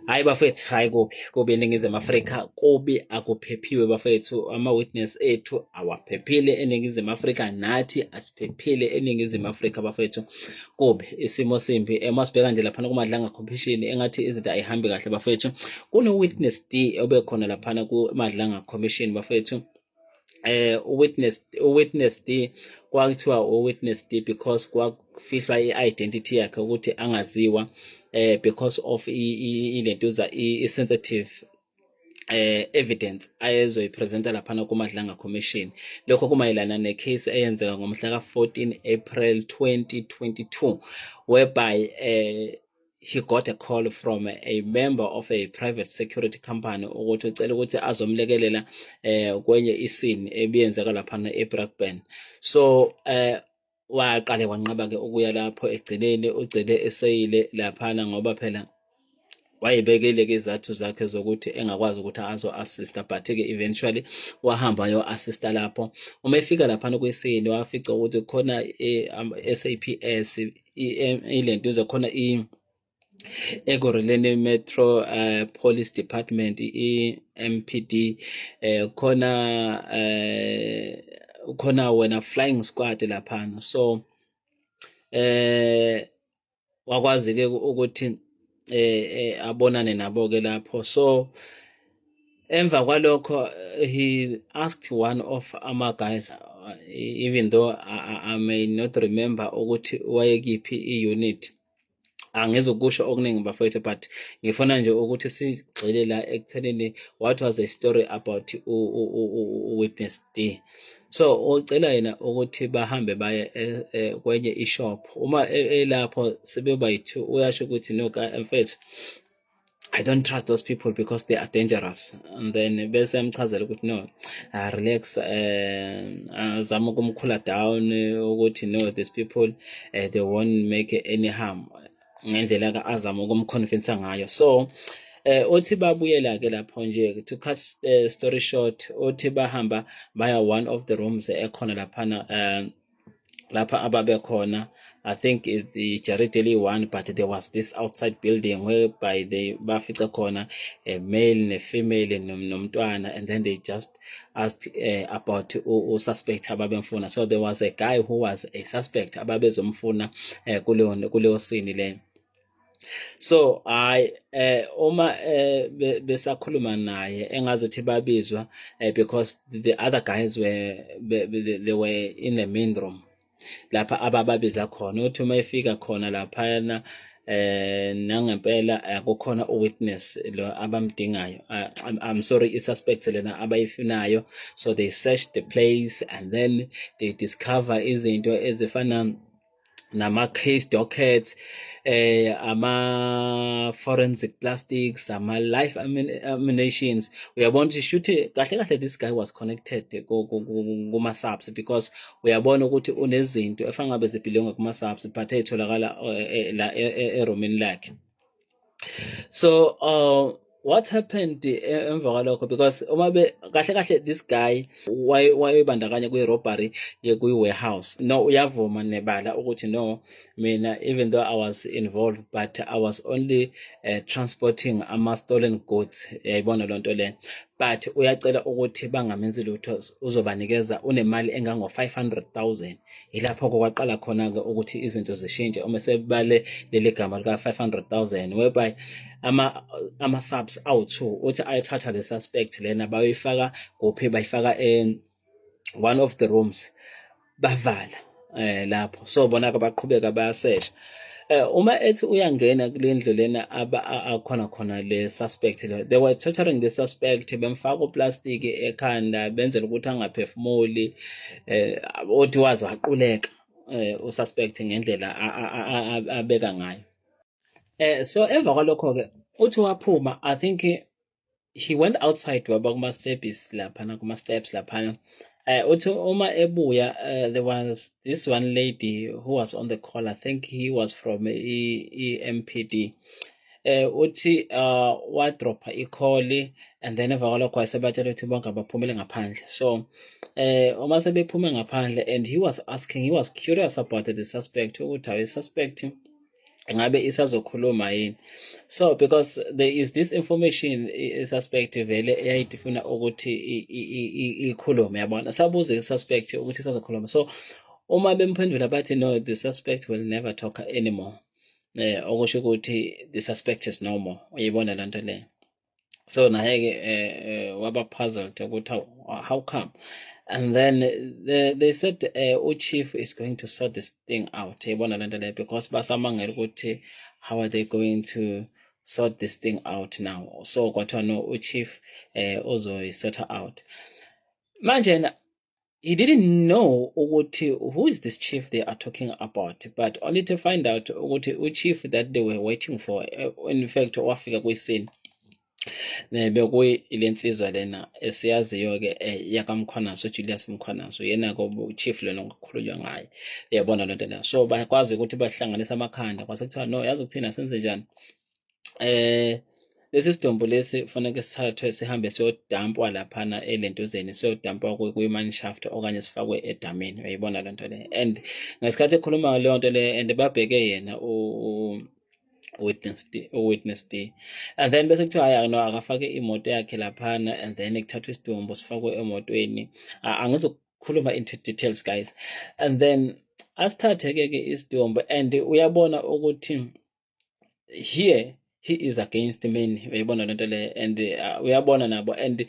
Hayi bafethu, hayi kubi eNingizimu Afrika, kubi akuphephiwe bafethu. Ama-witness ethu awaphephile eNingizimu Afrika, nathi asiphephile eNingizimu Afrika bafethu. Kubi, isimo simbi. Masibheka nje laphana kuMadlanga Commission engathi izinto ayihambi kahle bafethu. Kuno-witness D obekhona laphana kuMadlanga Commission bafethu. Witness D kwakuthiwa witness D because kwafihlwa i-identity yakhe ukuthi angaziwa because of ilentuza i-sensitive evidence ayezoyipresenta laphana kuMadlanga Commission. Lokho kumayelana necase eyenzeka ngomhla ka-14 April 2022 whereby he got a call from a member of a private security company ukuthi ucela ukuthi azomlekelela kwenye isini ebiyenzeka laphana eBrakpan. So waqale wanqaba ke ukuya lapho, egcineni ugcine eseyile laphana ngoba phela wayebekele ke izathu zakhe zokuthi engakwazi ukuthi azo-assista, but ke eventually wahamba yo-assista lapho. Uma efika laphana kwisini wafica ukuthi khona SAPS ilentuza khona Ekurhuleni Metro Police Department, MPD, khona wena flying squad laphana. So wakwazi ke ukuthi abonane nabo ke lapho. So emva kwalokho he asked one of our guys, even though I may not remember ukuthi wayekiphi i-unit, angizokusho okuningi bafethu, but ngifuna nje ukuthi sigxile la ekuthenini what was the story about witness D. So ucela yena ukuthi bahambe baye kwenye ishop. Uma elapho sebebayi-2 uyasho ukuthi no mfethu, I don't trust those people because they are dangerous. And then bese amchazela ukuthi no, relax, zama ukumkhula down ukuthi no, these people they won't make any harm, ngendlela ka azama ukumconvince ngayo. So uthi babuyela ke lapho nje, to cut the story short, uthi bahamba baya one of the rooms ekhona laphana lapha ababe khona. I think it's the Jaredeli one, but there was this outside building whereby they bafica khona a male ne-female nomntwana, and then they just asked about suspect ababemfuna. So there was a guy who was a suspect ababezomfuna kuleyo scene le. So uma besakhuluma naye engazuthi babizwa because the other guys they were in the main room lapha abababiza khona. Uthi uma efika khona laphana nangempela kukhona uwitness lo abamdingayo, I'm sorry, i-suspect lena abayifunayo. So they searched the place and then they discover izinto ezifana nama-case dockets, ama-forensic plastics, ama-life ammunitions. Uyabona ukuthi shuthi kahle kahle this guy was connected kuma-subs, because uyabona ukuthi unezinto efana ngabe zibhilonga kuma-subs but ey'tholakala la eromini lakhe. So what happened emva kwalokho, because uma kahle kahle this guy wayebandakanya kwi-robbery kwi-warehouse. No, uyavuma nebala ukuthi no, mina even though I was involved but I was only transporting ama-stolen goods, yayibona loo nto le. But uyacela ukuthi bangamenzi lutho, uzobanikeza unemali engango-500,000. Ilapho kwaqala khona-ke ukuthi izinto zishintshe uma sebale leli gama lika-500,000 whereby ama-subs awu-2 uthi ayithatha le suspect lena bayifaka kuphi, bayifaka one of the rooms bavala lapho. So bona-ke baqhubeka bayasesha. Uma ethi uyangena kule ndlu lena akhona khona le suspect le, they were torturing the suspect, bemfaka uplastic ekhanda benzela ukuthi angaphefumuli, uthi wazi waquleka ususpect ngendlela abeka ngayo. So emva kwalokho-ke uthi waphuma, I think he went outside waba kuma-steps laphana. Uthi uma ebuya there was this one lady who was on the call. I think he was from MPD. Uthi wadropha i-call, and then emva kwalokho wayesebatshela ukuthi bonke abaphumele ngaphandle. So uma sebephume ngaphandle, and he was curious about the suspect ukuthi ayi suspect ngabe isazokhuluma yini. So because there is this information suspect vele eyayifuna ukuthi ikhulume, yabona, sabuze i-suspect ukuthi isazokhuluma. So uma bemphendula bathi no, the suspect will never talk anymore, okusho ukuthi the suspect is no more, uyibona loo nto leyo. So naye-ke waba puzzled ukuthi how come. And then they said chief is going to sort this thing out, because basamangela ukuthi how are they going to sort this thing out now. So kwathiwa no, chief uzoyisort out. Manje he didn't know ukuthi who is this chief they are talking about, but only to find out ukuthi chief that they were waiting for, in fact wafika kwiscene bekuyilensizwa lena esiyaziyo-ke yakamkhwanazo, Julius Mkhwanazo, yena-ke chief lona okukhulunywa ngaye, yabona loo nto leyo. So bakwazi ukuthi bahlanganise amakhanda, kwase kuthiwa no, yazi ukuthina senze njani, lesi sidumbu lesi kufanele sithathwe sihambe siyodampwa laphana elentuzeni, siyodampwa kwi-mineshaft okanye sifakwe edameni, uyayibona loo nto leyo. And ngesikhathi ekhuluma leyo nto leyo, and babheke yena witness D, and then bese kuthiwa hayi no, akafake imoto yakhe laphana, and then kuthathwa isidumbu sifakwe emotweni. Angizokhuluma into details guys. And then asithathe-ke isidumbu, and uyabona ukuthi here he is against men, uyabona loo nto leyo. And uyabona nabo, and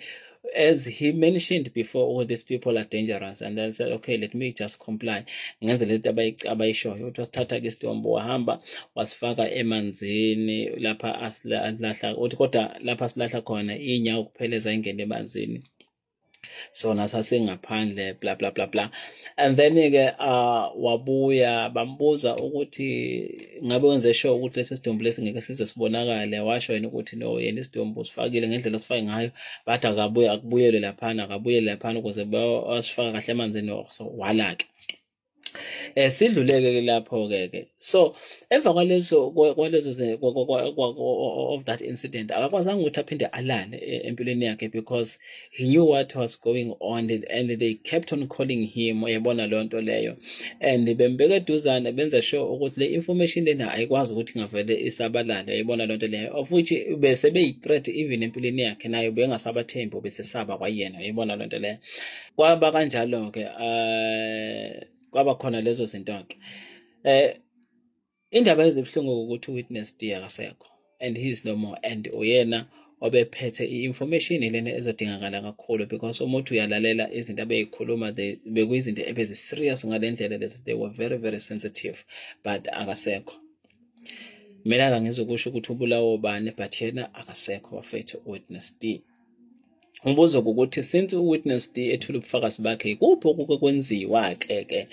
as he mentioned before, all these people are dangerous, and then said okay, let me just comply, ngenze lento abayishoyo. Uthi wasithatha-ke isidumbu wahamba wasifaka emanzini lapha asilahla, uthi kodwa lapha silahla khona inyawo kuphela ezayingena emanzini, sona sasingaphandle, bla bla bla bla. And then-ke wabuya bambuza ukuthi ngabe wenze sure ukuthi lesi sidumbu lesi ngeke size sibonakale. Washo yena ukuthi no, yena isidumbu sifakile ngendlela sifake ngayo, bathi akubuyele laphana ukuze basifaka kahle emanzini. So wala-ke sidluleke lapho-ke. So emva kwalezo of that incident akakwazanga ukuthi aphinde alale empilweni yakhe, because he knew what was going on, and they kept on calling him, uyabona loo nto leyo. And bembeka eduzane benza sure ukuthi le information lena ayikwazi ukuthi ngavele isabalale, uyabona loo nto leyo, of which bese beyi-threat even empilweni yakhe, nayo bengasabathembi, besesaba kwayena, uyabona loo nto leyo. Kwaba kanjalo-ke kwaba khona lezo zinto-ke. Indaba ezibuhlungu ukuthi witness D akasekho, and he is no more, and uyena obephethe i-information lena ezodingakala kakhulu, because umuntu uyalalela izinto abeyikhuluma bekuyizinto ebezi-serious ngalendlela lezi, they were very very sensitive, but akasekho. Mina angizokusho ukuthi ubulawo bani, but yena akasekho wafethu witness D. Umbuzo ukuthi since uwitness D ethule ubufakazi bakhe, kuphi okwenziwa-ke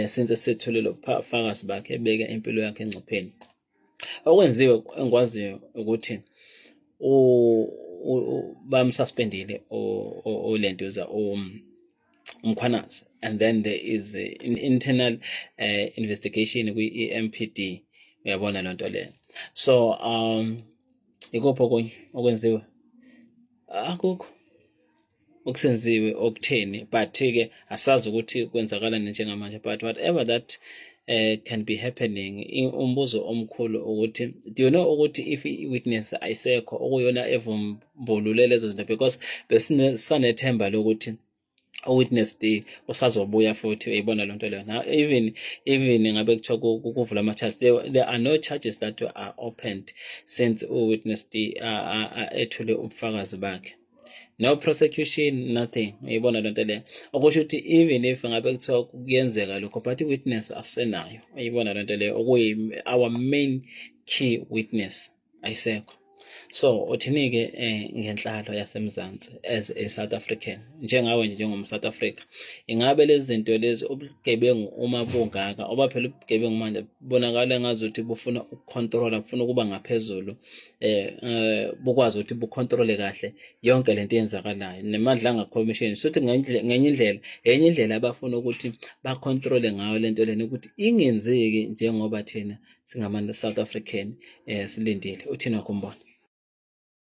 since setholile ubufakazi bakhe ebeka impilo yakhe engcupheni? Okwenziwe engikwaziyo ukuthi bamsuspendile ulentuza Mkhwanazi, and then there is an internal investigation kwi-EMPD, uyabona loo nto leyo. So ikuphi okunye okwenziwe? Akukho okusenziwe okutheni, but-ke asazi ukuthi kwenzakala njengamanje, but whatever that can be happening. Umbuzo omkhulu ukuthi do you know ukuthi if i-witness ayisekho okuyona evumbulule lezo zinto, because besinethemba lokuthi witness D usazobuya futhi, uyibona loo nto leyo. Now even ngabe kuthiwa kuvula ama-charges, there are no charges that are opened since witness D ethule ubufakazi bakhe. No prosecution, nothing, uyibona loo nto leyo. Okusho ukuthi even if ngabe kuthiwa kuyenzeka lokho, but i-witness asenayo, uyibona loo nto leyo, our main key witness ayisekho. So uthini-ke ngenhlalo yasemzansi as a South African, njengawe nje njengom-South Africa, ingabe lezi zinto lezi ubugebengu uma bungaka, oba phela ubugebengu manje bonakala ngazuthi bufuna ukucontrola, bufuna ukuba ngaphezulu, bukwazi ukuthi bucontrole kahle yonke lento eyenzakalayo, nemadlanga commission sothi enye indlela abafuna ukuthi bacontrole ngayo lento lena ukuthi ingenzeki njengoba thina singama South African silindile. Uthina kumbona?